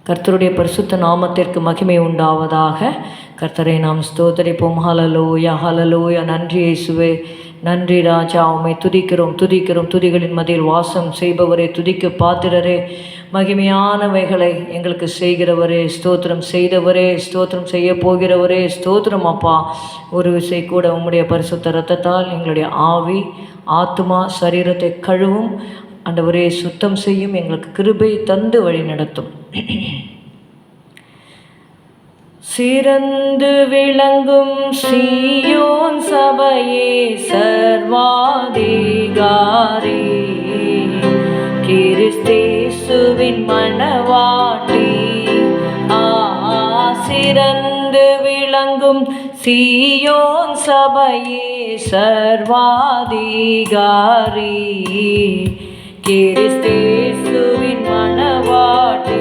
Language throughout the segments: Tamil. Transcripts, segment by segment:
கர்த்தருடைய பரிசுத்த நாமத்திற்கு மகிமை உண்டாவதாக. கர்த்தரை நாம் ஸ்தோத்தரிப்போம். ஹல்லேலூயா, ஹல்லேலூயா. நன்றி இயேசுவே, நன்றி ராஜா. உம்மை துதிக்கிறோம், துதிகளின் மத்தியில் வாசம் செய்பவரே, துதிக்க பாத்திரரே, மகிமையானவைகளை எங்களுக்கு செய்கிறவரே, ஸ்தோத்திரம் செய்தவரே, ஸ்தோத்திரம் செய்ய போகிறவரே, ஸ்தோத்திரம் அப்பா. ஒரு விசை கூட உம்முடைய பரிசுத்த இரத்தத்தால் எங்களுடைய ஆவி, ஆத்மா, சரீரத்தை கழுவும் ஆண்டவரே, சுத்தம் செய்யும், எங்களுக்கு கிருபை தந்து வழி நடத்தும். சிறந்து விளங்கும் சீயோன் சபையே சர்வாதிகாரி, கிறிஸ்தேசுவின் மணவாட்டி. சிறந்து விளங்கும் சீயோன் சபையே சர்வாதிகாரி, கிறிஸ்தேசுவின் மணவாட்டி.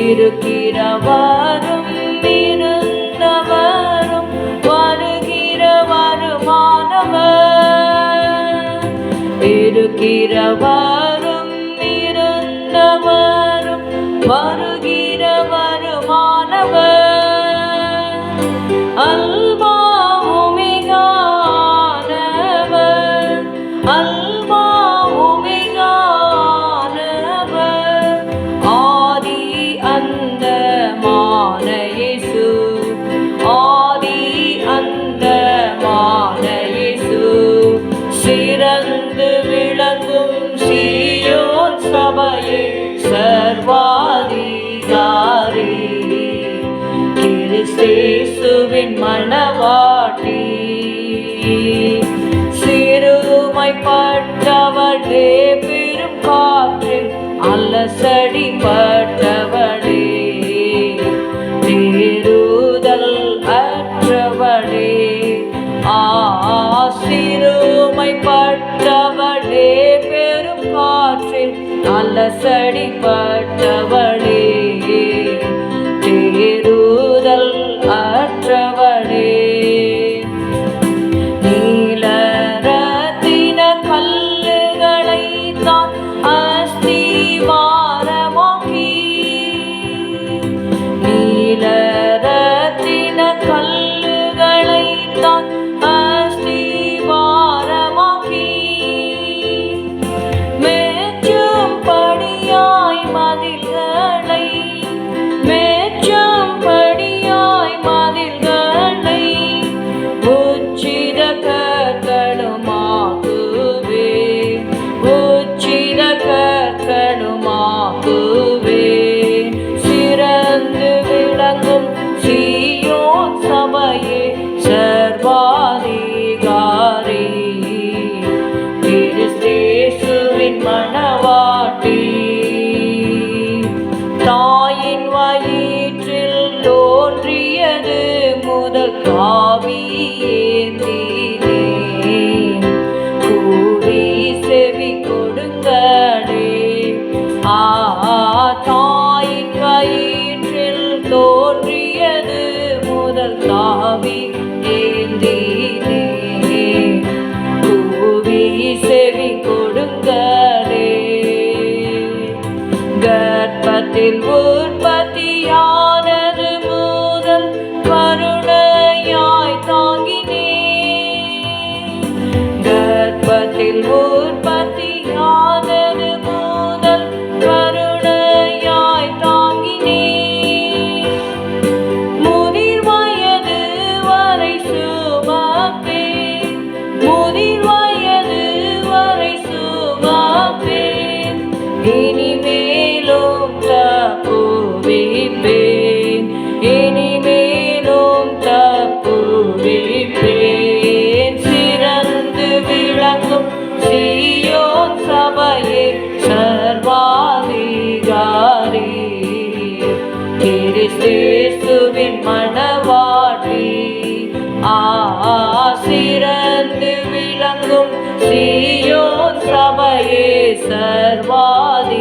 இருக்கிறவரும் இருந்தவரும் வருகிறவருமானவர், இருக்கிறவரும் இருந்தவரும் வருகிறவருமானவர், அல்பா ஒமேகானவர், அல்பா ஒமேகானவர், ஆதி அந்தமான இயேசு, ஆதி அந்தமான இயேசு. சிறந்து விளங்கும் சீயோன் சபையே சர்வாதிகாரி, கிறிஸ்தேசுவின் மணவாட்டி. சிறுமைப்பட்டவளே, பெரும் காற்றில் அலசடிப்பட்டவளே, தேறுதல் அற்றவளே, சிறுமைப்பட்டவளே, பெரும் காற்றில் அலசடிப்பட்டவளே, தேறுதல் அற்றவளே. நீலரத்தின கல்லுகளை தான் அஸ்திவாரமாக்கி, நீலரத்தின கல்லுகளை தான் அஸ்திவாரமாக்கி, மேச்சும்படியாய் மதில்களை, மேச்சும்படியாய் மதில்களை உச்சித கற்களுமாக்குவே, உச்சித கற்களுமாக்குவே. சிறந்து விளங்கும் சீயோன் சபையே சர்வாதிகாரி, கிறிஸ்தேசுவின் மணவாட்டி. தாயின் வயிற்றில் தோன்றியது முதல் காவி ஏந்தினேன், கூடி செவி கொடுங்களே. தாயின் வயிற்றில் தோன்றியது முதல் காவி ஏந்தினேன், கூவி செவி கொடுங்களே. கர்ப்பத்தில் உற்பத்தியானது முதல் கருணையாய் தாங்கினேன், கர்ப்பத்தில் உற்பத்தியானது முதல் கருணையாய் தாங்கினேன். முதிர் வயது வரை சுமப்பேன், முதிர் வயது வரை சுமப்பேன், இனிமேலும் தப்புவிப்பேன், இனிமேலும் தப்புவிப்பேன். சிறந்து விளங்கும் சீயோன் சபையே சர்வாதிகாரி, கிறிஸ்தேசுவின் மணவாட்டி. சிறந்து விளங்கும் சீயோன் சபையே சர்வாதிகாரி,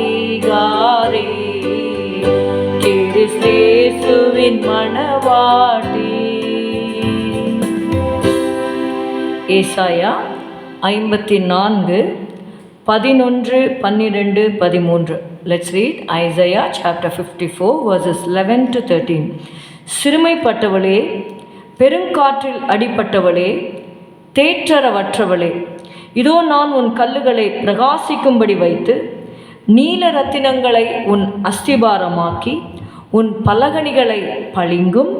கிறிஸ்தேசுவின் மணவாட்டி. ஏசாயா 54 11, 12, 13. Let's read Isaiah chapter 54 verses 11 to 13. சிறுமைப்பட்டவளே, பெருங்காற்றில் அடிபட்டவளே, தேற்றரவற்றவளே, இதோ நான் உன் கல்லுகளை பிரகாசிக்கும்படி வைத்து நீல ரத்தினங்களை உன் அஸ்திபாரமாக்கி உன் பலகணிகளை பளிங்கும்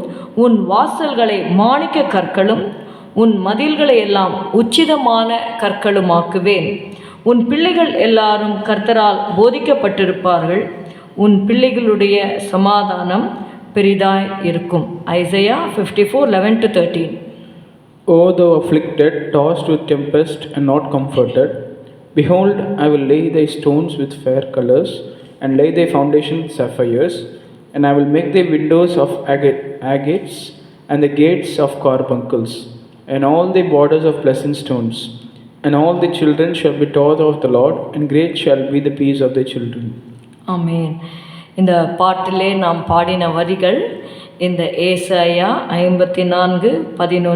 உன் வாசல்களை மாணிக்க கற்களும் உன் மதில்களை எல்லாம் உச்சிதமான கற்களுமாக்குவேன். உன் பிள்ளைகள் எல்லாரும் கர்த்தரால் போதிக்கப்பட்டிருப்பார்கள். உன் பிள்ளைகளுடைய சமாதானம் பெரிதாய் இருக்கும். Isaiah 54, 11 to 13. O thou afflicted, tossed with tempest and not comforted, behold, I will lay thy stones with fair colors, and lay thy foundation with sapphires, and I will make thy windows of agates, and the gates of carbuncles, and all the borders of pleasant stones. And all the children shall be taught of the Lord, and great shall be the peace of the children. ஆமென். இந்த பாட்டிலே நாம் பாடின வரிகள் இந்த ஏசாயா 54, 11,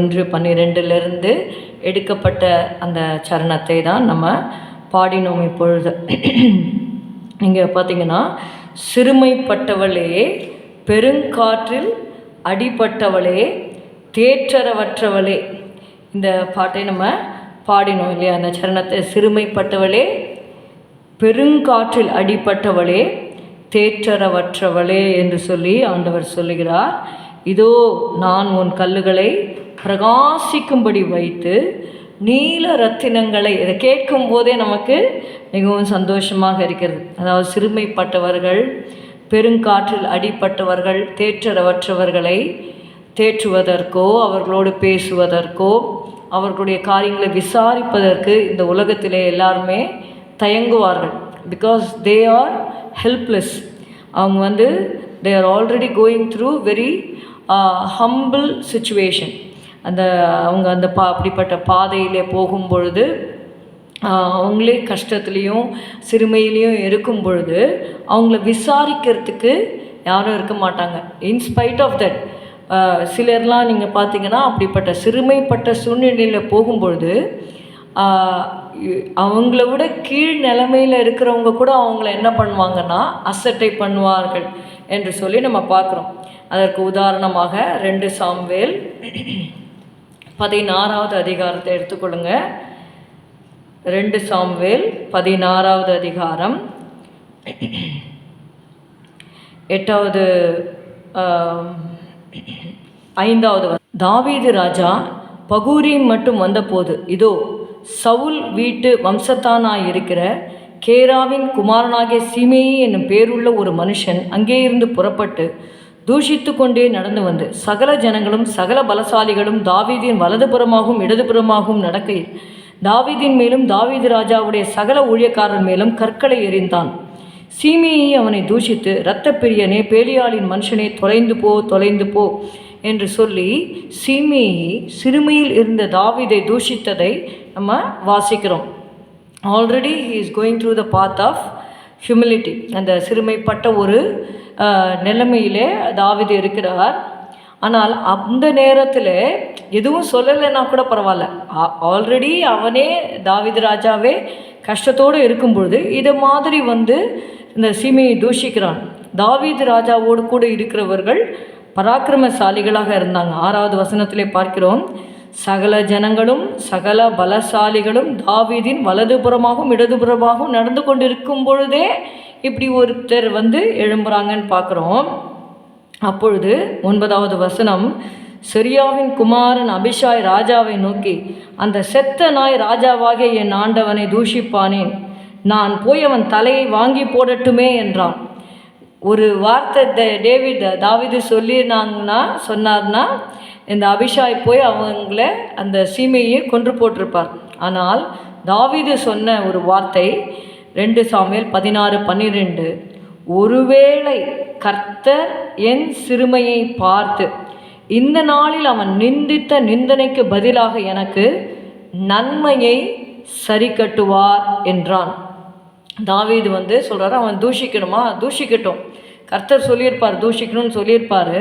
12 எடுக்கப்பட்ட அந்த சரணத்தை தான் நம்ம பாடினோம். இப்பொழுது இங்கே பார்த்தீங்கன்னா, சிறுமைப்பட்டவளே, பெருங்காற்றில் அடிபட்டவளே, தேற்றரவற்றவளே, இந்த பாட்டை நம்ம பாடினோம் இல்லையா? அந்த சரணத்தை, சிறுமைப்பட்டவளே, பெருங்காற்றில் அடிபட்டவளே, தேற்றரவற்றவளே என்று சொல்லி ஆண்டவர் சொல்லுகிறார். இதோ நான் உன் கல்லுகளை பிரகாசிக்கும்படி வைத்து நீல ரத்தினங்களை, இதை கேட்கும் போதே நமக்கு மிகவும் சந்தோஷமாக இருக்கிறது. அதாவது சிறுமைப்பட்டவர்கள், பெருங்காற்றில் அடிப்பட்டவர்கள், தேற்றரவற்றவர்களை தேற்றுவதற்கோ அவர்களோடு பேசுவதற்கோ அவர்களுடைய காரியங்களை விசாரிப்பதற்கு இந்த உலகத்திலே எல்லாருமே தயங்குவார்கள். Because they are helpless. அவங்க they are already going through very humble situation. அவங்க அப்படிப்பட்ட பாதையிலே போகும் பொழுது, அவங்களே கஷ்டத்துலேயும் சிறுமையிலையும் இருக்கும் பொழுது அவங்கள விசாரிக்கிறதுக்கு யாரும் இருக்க மாட்டாங்க. இன்ஸ்பைட் ஆஃப் தட், சிலர்லாம் நீங்கள் பார்த்தீங்கன்னா அப்படிப்பட்ட சிறுமைப்பட்ட சூழ்நிலையில் போகும்பொழுது அவங்கள விட கீழ் நிலைமையில் இருக்கிறவங்க கூட அவங்கள என்ன பண்ணுவாங்கன்னா அசட்டை பண்ணுவார்கள் என்று சொல்லி நம்ம பார்க்குறோம். அதற்கு உதாரணமாக 2 சாமுவேல் 16வது அதிகாரத்தை எடுத்துக்கொள்ளுங்க. 2 சாமுவேல் 16வது அதிகாரம் 8வது 5வது. தாவீது ராஜா பகூரீம் மட்டும் வந்தபோது, இதோ சவுல் வீட்டு வம்சத்தானாயிருக்கிற கேராவின் குமாரனாகிய சீமேயி என்னும் பேருள்ள ஒரு மனுஷன் அங்கே இருந்து புறப்பட்டு தூஷித்து கொண்டே நடந்து வந்து சகல ஜனங்களும் சகல பலசாலிகளும் தாவீதின் வலதுபுறமாகவும் இடதுபுறமாகவும் நடக்கையில் தாவீதின் மேலும் தாவீது ராஜாவுடைய சகல ஊழியக்காரர் மேலும் கற்களை எறிந்தான். சீமேயி அவனை தூஷித்து, இரத்த பிரியனே, பேலியாளின் மனுஷனே, தொலைந்து போ என்று சொல்லி சீமேயி சிறுமையில் இருந்த தாவீதை தூஷித்ததை நம்ம வாசிக்கிறோம். Already he is going through the path of humility. அந்த சிறுமைப்பட்ட ஒரு நிலைமையிலே தாவீது இருக்கிறார். ஆனால் அந்த நேரத்தில் எதுவும் சொல்லலைன்னா கூட பரவாயில்ல, ஆல்ரெடி அவனே தாவீது ராஜாவே கஷ்டத்தோடு இருக்கும்பொழுது இது மாதிரி இந்த சீமையை தூஷிக்கிறான். தாவீது ராஜாவோடு கூட இருக்கிறவர்கள் பராக்கிரமசாலிகளாக இருந்தாங்க. 6வது வசனத்திலே பார்க்கிறோம், சகல ஜனங்களும் சகல பலசாலிகளும் தாவீதின் வலதுபுறமாகவும் இடதுபுறமாகவும் நடந்து கொண்டிருக்கும் பொழுதே இப்படி ஒருத்தர் எழும்புறாங்கன்னு பார்க்குறோம். அப்பொழுது 9வது வசனம், செரியாவின் குமாரன் அபிஷாய் ராஜாவை நோக்கி, அந்த செத்த நாய் ராஜாவாகிய என் ஆண்டவனை தூஷிப்பானேன், நான் போய் அவன் தலையை வாங்கி போடட்டுமே என்றான். ஒரு வார்த்தை தாவீது சொன்னார்னா இந்த அபிஷாய் போய் அவங்கள அந்த சீமையை கொன்று போட்டிருப்பார். ஆனால் தாவீது சொன்ன ஒரு வார்த்தை 2 சாமுவேல் 16, 12, ஒருவேளை கர்த்தர் என் சிறுமையை பார்த்து இந்த நாளில் அவன் நிந்தித்த நிந்தனைக்கு பதிலாக எனக்கு நன்மையை சரி கட்டுவார் என்றான். தாவீது சொல்கிறார், அவன் தூஷிக்கணுமா, தூஷிக்கட்டும். கர்த்தர் சொல்லியிருப்பார், தூஷிக்கணும்னு சொல்லியிருப்பார்.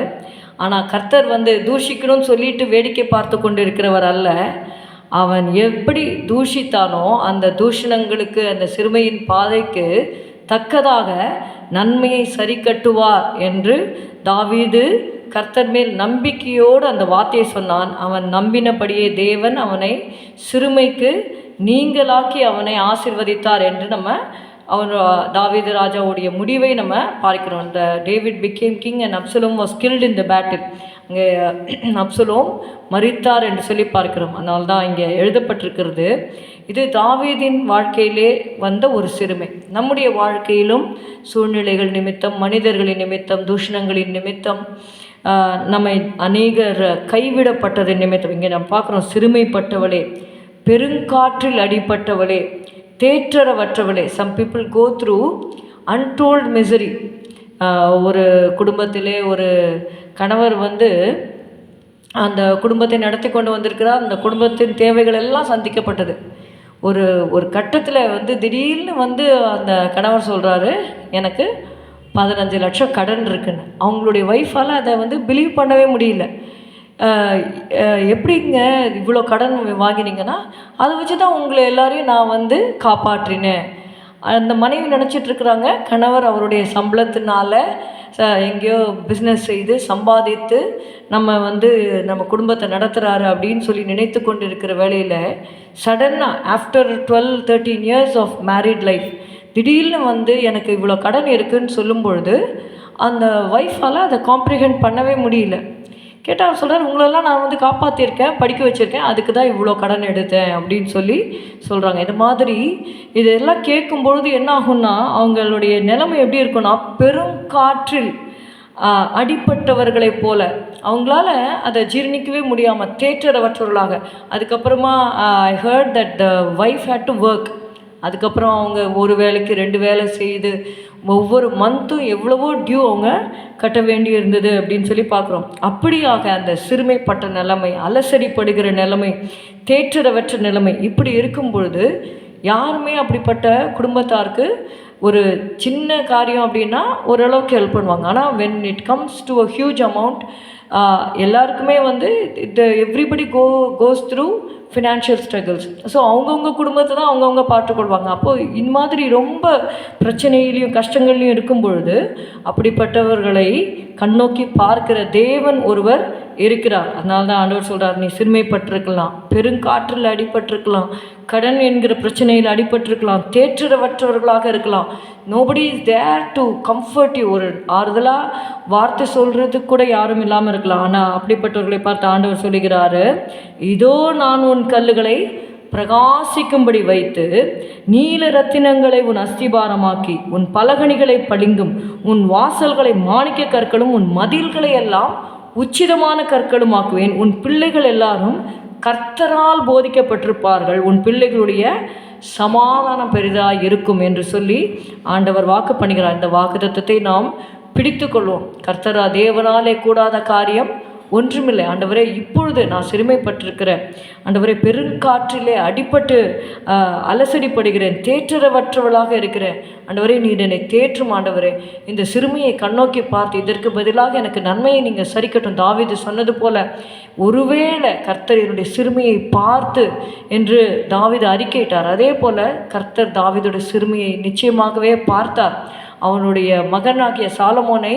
ஆனால் கர்த்தர் தூஷிக்கணும்னு சொல்லிட்டு வேடிக்கை பார்த்து கொண்டு இருக்கிறவர் அல்ல. அவன் எப்படி தூஷித்தானோ அந்த தூஷணங்களுக்கு, அந்த சிறுமையின் பாதைக்கு தக்கதாக நன்மையை சரி கட்டுவார் என்று தாவீது கர்த்தர் மேல் நம்பிக்கையோடு அந்த வார்த்தையை சொன்னான். அவன் நம்பினபடியே தேவன் அவனை சிறுமைக்கு நீங்களாக்கி அவனை ஆசீர்வதித்தார் என்று நம்ம தாவீது ராஜாவுடைய முடிவை நம்ம பார்க்கிறோம். இந்த David became king and Absalom was killed in the battle. அங்கே அப்சலோம் மரித்தார் என்று சொல்லி பார்க்கிறோம். அதனால தான் இங்கே எழுதப்பட்டிருக்கிறது. இது தாவீதின் வாழ்க்கையிலே வந்த ஒரு சிறுமை. நம்முடைய வாழ்க்கையிலும் சூழ்நிலைகள் நிமித்தம், மனிதர்களின் நிமித்தம், தூஷணங்களின் நிமித்தம், நம்மை அநேகர் கைவிடப்பட்டதின் நிமித்தம் இங்கே நம்ம பார்க்குறோம். சிறுமைப்பட்டவளே, பெருங்காற்றில் அடிப்பட்டவளே, தேற்றரவற்றவளே. Some people go through untold misery. ஒரு குடும்பத்திலே ஒரு கணவர் அந்த குடும்பத்தை நடத்தி கொண்டு வந்திருக்கிறார். அந்த குடும்பத்தின் தேவைகள் எல்லாம் சந்திக்கப்பட்டது. ஒரு கட்டத்தில் திடீர்னு அந்த கணவர் சொல்கிறாரு, எனக்கு 15 லட்சம் கடன் இருக்குன்னு. அவங்களுடைய ஒய்ஃபால் அதை பிலீவ் பண்ணவே முடியல. எப்படிங்க இவ்வளோ கடன் வாங்கினீங்கன்னா, அதை வச்சு தான் உங்களை எல்லாரையும் நான் காப்பாற்றினேன். அந்த மனைவி நினச்சிட்ருக்குறாங்க, கணவர் அவருடைய சம்பளத்தினால எங்கேயோ பிஸ்னஸ் செய்து சம்பாதித்து நம்ம குடும்பத்தை நடத்துகிறாரு அப்படின்னு சொல்லி நினைத்து கொண்டு இருக்கிற வேளையில், சடனாக after 12-13 years of married life திடீர்னு எனக்கு இவ்வளோ கடன் இருக்குதுன்னு சொல்லும்பொழுது அந்த ஒய்ஃபால் அதை காம்ப்ரிஹெண்ட் பண்ணவே முடியல. கேட்டால் அவர் சொல்கிறார், உங்களெல்லாம் நான் காப்பாற்றிருக்கேன், படிக்க வச்சுருக்கேன், அதுக்கு தான் இவ்வளோ கடன் எடுத்தேன் அப்படின்னு சொல்லி சொல்கிறாங்க. இது மாதிரி இதெல்லாம் கேட்கும்பொழுது என்ன ஆகும்னா, அவங்களுடைய நிலைமை எப்படி இருக்குன்னா, பெருங்காற்றில் அடிப்பட்டவர்களைப் போல அவங்களால அதை ஜீர்ணிக்கவே முடியாமல் தேற்றரவற்றவர்களாக. அதுக்கப்புறமா I heard that the wife had to work. அதுக்கப்புறம் அவங்க ஒரு வேலைக்கு 2 வேலை செய்து ஒவ்வொரு மந்த்தும் எவ்வளவோ டியூ அவங்க கட்ட வேண்டி இருந்தது அப்படின்னு சொல்லி பார்க்குறோம். அப்படியாக அந்த சிறுமைப்பட்ட நிலைமை, அலசடிப்படுகிற நிலைமை, தேற்றரவற்ற நிலைமை இப்படி இருக்கும் பொழுது யாருமே அப்படிப்பட்ட குடும்பத்தாருக்கு ஒரு சின்ன காரியம் அப்படின்னா ஓரளவுக்கு ஹெல்ப் பண்ணுவாங்க. ஆனால் when it comes to a huge amount, எல்லாருக்குமே everybody goes through financial struggles. So அவங்கவுங்க குடும்பத்தை தான் அவங்கவுங்க பார்த்துக்கொள்வாங்க. அப்போது இந்த மாதிரி ரொம்ப பிரச்சனையிலையும் கஷ்டங்கள்லையும் இருக்கும் பொழுது அப்படிப்பட்டவர்களை கண்ணோக்கி பார்க்கிற தேவன் ஒருவர் இருக்கிறார். அதனால தான் ஆண்டவர் சொல்கிறார், நீ சிறுமைப்பட்டிருக்கலாம், பெருங்காற்றில் அடிபட்டிருக்கலாம், கடன் என்கிற பிரச்சனையில் அடிபட்டிருக்கலாம், தேற்றரவற்றவர்களாக இருக்கலாம். Nobody is there to comfort you. ஒரு ஆறுதலாக வார்த்தை சொல்கிறதுக்கு கூட யாரும் இல்லாமல் இருக்கலாம். ஆனால் அப்படிப்பட்டவர்களை பார்த்து ஆண்டவர் சொல்லுகிறாரு, இதோ நான் உன் கல்லுகளை பிரகாசிக்கும்படி வைத்து நீல ரத்தினங்களை உன் அஸ்திபாரமாக்கி உன் பலகணிகளை பளிங்கும், உன் வாசல்களை மாணிக்க கற்களும், உன் மதில்களை எல்லாம் உச்சிதமான கற்களும் ஆக்குவேன். உன் பிள்ளைகள் எல்லாரும் கர்த்தரால் போதிக்கப்பட்டிருப்பார்கள், உன் பிள்ளைகளுடைய சமாதானம் பெரிதாக இருக்கும் என்று சொல்லி ஆண்டவர் வாக்கு பண்ணுகிறார். இந்த வாக்குத்தத்தத்தை நாம் பிடித்து கொள்வோம். கர்த்தரா தேவனாலே கூடாத காரியம் ஒன்றுமில்லை. ஆண்டவரே, இப்பொழுது நான் சிறுமைப்பட்டிருக்கிறேன் ஆண்டவரே, பெருங்காற்றிலே அடிபட்டு அலசடிப்படுகிறேன், தேற்றரவற்றவளாக இருக்கிறேன் ஆண்டவரே, நீர் என்னை தேற்றும் ஆண்டவரே. இந்த சிறுமையை கண்ணோக்கி பார்த்து இதற்கு பதிலாக எனக்கு நன்மையை நீங்கள் சரிக்கட்டும். தாவீது சொன்னது போல, ஒருவேளை கர்த்தர் என்னுடைய சிறுமையை பார்த்து என்று தாவீது அறிக்கையிட்டார். அதே போல் கர்த்தர் தாவீதுடைய சிறுமையை நிச்சயமாகவே பார்த்தார். அவனுடைய மகனாகிய சாலமோனை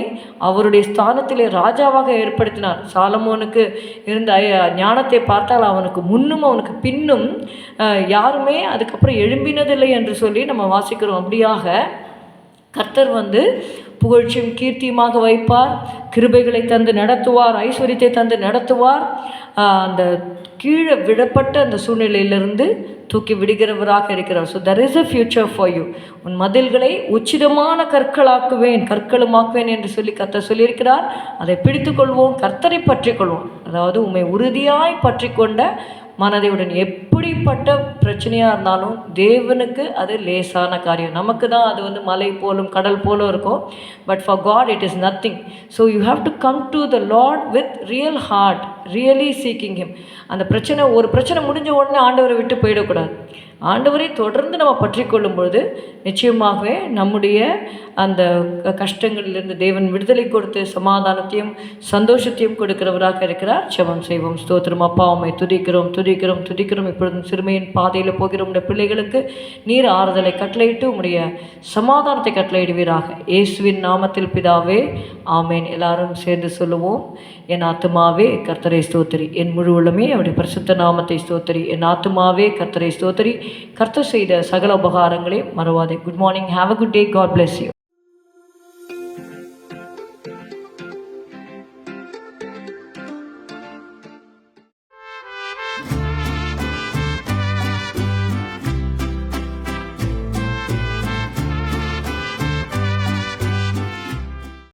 அவருடைய ஸ்தானத்திலே ராஜாவாக ஏற்படுத்தினார். சாலமோனுக்கு இருந்த ஞானத்தை பார்த்தால் அவனுக்கு முன்னும் அவனுக்கு பின்னும் யாருமே அதுக்கப்புறம் எழும்பினதில்லை என்று சொல்லி நம்ம வாசிக்கிறோம். அப்படியாக கர்த்தர் புகழ்ச்சியும் கீர்த்தியுமாக வைப்பார், கிருபைகளை தந்து நடத்துவார், ஐஸ்வர்யத்தை தந்து நடத்துவார். அந்த கீழே விடப்பட்ட அந்த சூழ்நிலையிலிருந்து தூக்கி விடுகிறவராக இருக்கிறார். So there is a future for you. உன் மதில்களை உச்சிதமான கற்களுமாக்குவேன் என்று சொல்லி கர்த்தர் சொல்லியிருக்கிறார். அதை பிடித்து கொள்வோம், கர்த்தரை பற்றி கொள்வோம். அதாவது உம்மை உறுதியாய் பற்றி கொண்ட மனதையுடன் எப்படிப்பட்ட பிரச்சனையாக இருந்தாலும் தேவனுக்கு அது லேசான காரியம். நமக்கு தான் அது வந்து மலை போலும் கடல் போலும் இருக்கும். But for God it is nothing. So you have to come to the Lord with real heart, really seeking him. அந்த ஒரு பிரச்சனை முடிஞ்ச உடனே ஆண்டவரை விட்டு போயிடக்கூடாது. ஆண்டவரை தொடர்ந்து நம்ம பற்றி கொள்ளும் பொழுது நிச்சயமாகவே நம்முடைய அந்த கஷ்டங்களிலிருந்து தேவன் விடுதலை கொடுத்து சமாதானத்தையும் சந்தோஷத்தையும் கொடுக்கிறவராக இருக்கிறார். ஜெபம் செய்வோம். ஸ்தோத்திரம் அப்பா, உம்மை துதிக்கிறோம் துதிக்கிறோம் துதிக்கிறோம். இப்பொழுதும் சிறுமையின் பாதையில் போகிற உடைய பிள்ளைகளுக்கு நீர் ஆறுதலை கட்டளையிட்டு உம்முடைய சமாதானத்தை கட்டளையிடுவீராக. இயேசுவின் நாமத்தில் பிதாவே, ஆமேன். எல்லாரும் சேர்ந்து சொல்லுவோம். என் ஆத்துமாவே கர்த்தரை ஸ்தோத்திரி, என் முழு உள்ளமே அவருடைய பரிசுத்த நாமத்தை ஸ்தோத்திரி. என் ஆத்துமாவே கர்த்தரை ஸ்தோத்திரி, கர்த்தர் செய்த சகல உபகாரங்களை மறவாதே. Good morning. Have a good day. God bless you.